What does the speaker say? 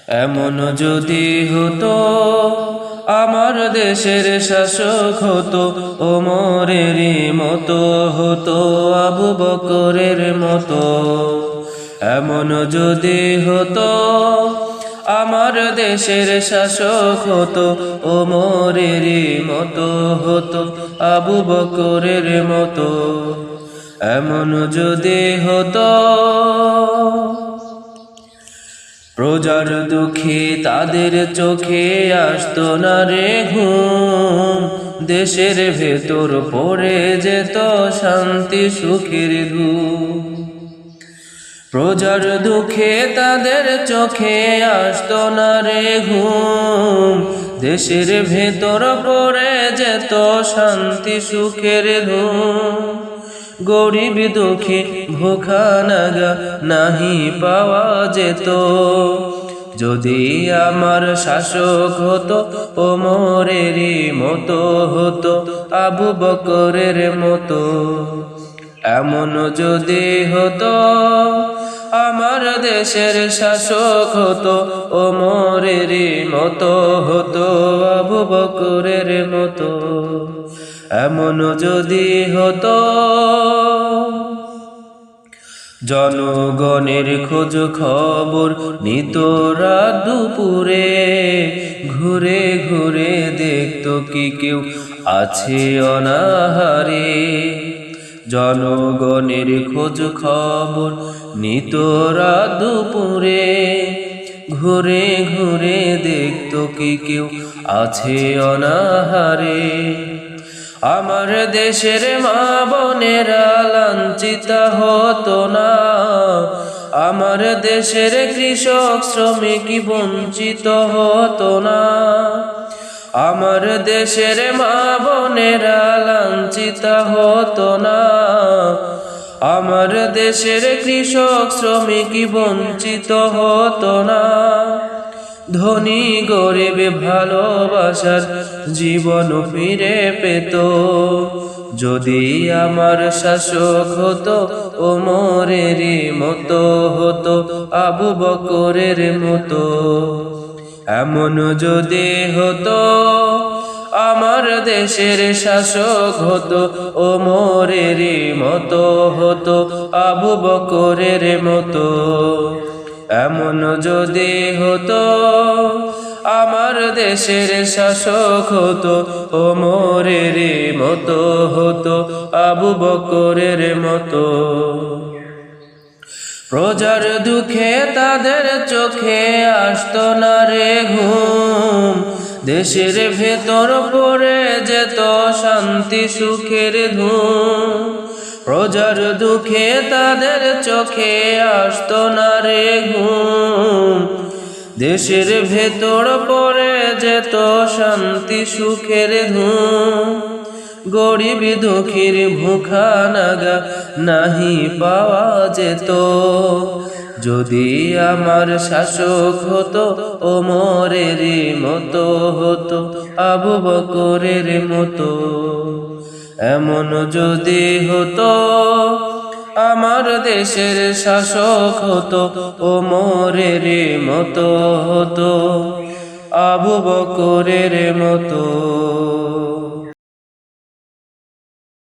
এমন যদি হতো আমার দেশের শাসক হতো ওমরেরই মতো হতো আবু বকরের মতো। এমন যদি হতো আমার দেশের শাসক হতো ওমরেরই মতো হতো আবু বকরের মতো। এমন যদি হতো প্রজার দুঃখে তাদের চোখে আসতো না রে ঘুম, দেশের ভেতর পড়ে যেত শান্তি সুখের ঘুম। প্রজার দুঃখে তাদের চোখে আসতো না রে ঘুম, দেশের ভেতর পড়ে যেত শান্তি সুখের ঘুম। গরিব দুঃখী ভোখা নাগা নাহি পাওয়া যেত, যদি আমার শাসক হতো ওমরেরই মতো হতো আবু বকরের মতো। এমন যদি হতো আমার দেশের শাসক হতো ওমরেরই মতো হতো আবু বকরের মতো। এমন যদি হতো জনগণের খোঁজ খবর নিত রাত দুপুরে, ঘুরে ঘুরে দেখতো কি কেউ আছে অনাহারে। জনগণের খোঁজ খবর নিত রাত দুপুরে, ঘুরে ঘুরে দেখতো কি কেউ আছে অনাহারে। আমার দেশের মা বোনেরা লাঞ্ছিত হতো না, আমার দেশের কৃষক শ্রমিক বঞ্চিত হতো না। আমার দেশের মা বোনেরা লাঞ্ছিত হতো না, আমার দেশের কৃষক শ্রমিক বঞ্চিত হতো না। ধনী গরিব ভালোবাসার জীবন ফিরে পেত, যদি আমার শাসক হতো ওমরেরই মতো হতো আবু বকরের মতো। এমন যদি হতো আমার দেশের শাসক হতো ওমরেরই মতো হতো আবু বকরের মতো। এমন যদি হতো আমার দেশের শাসক হতো ওমরেরই মতো হতো আবু বকরের মতো। প্রজার দুঃখে তাদের চোখে আসতো না রে ঘুম, দেশের ভেতর পড়ে যেত শান্তি সুখের ধুম। প্রজার দুঃখে তাদের চোখে আসতো না রে ঘুম, দেশের ভেতর পড়ে যেত শান্তি সুখের ধুম। গরিব দুঃখীর ভুখা নাগা নাহি পাওয়া যেত, যদি আমার শাসক হতো ওমরেরই মতো হতো আবু বকরের মতো। এমন যদি হতো আমার দেশের শাসক হতো ওমরেরই মতো হতো আবু বকরের মতো।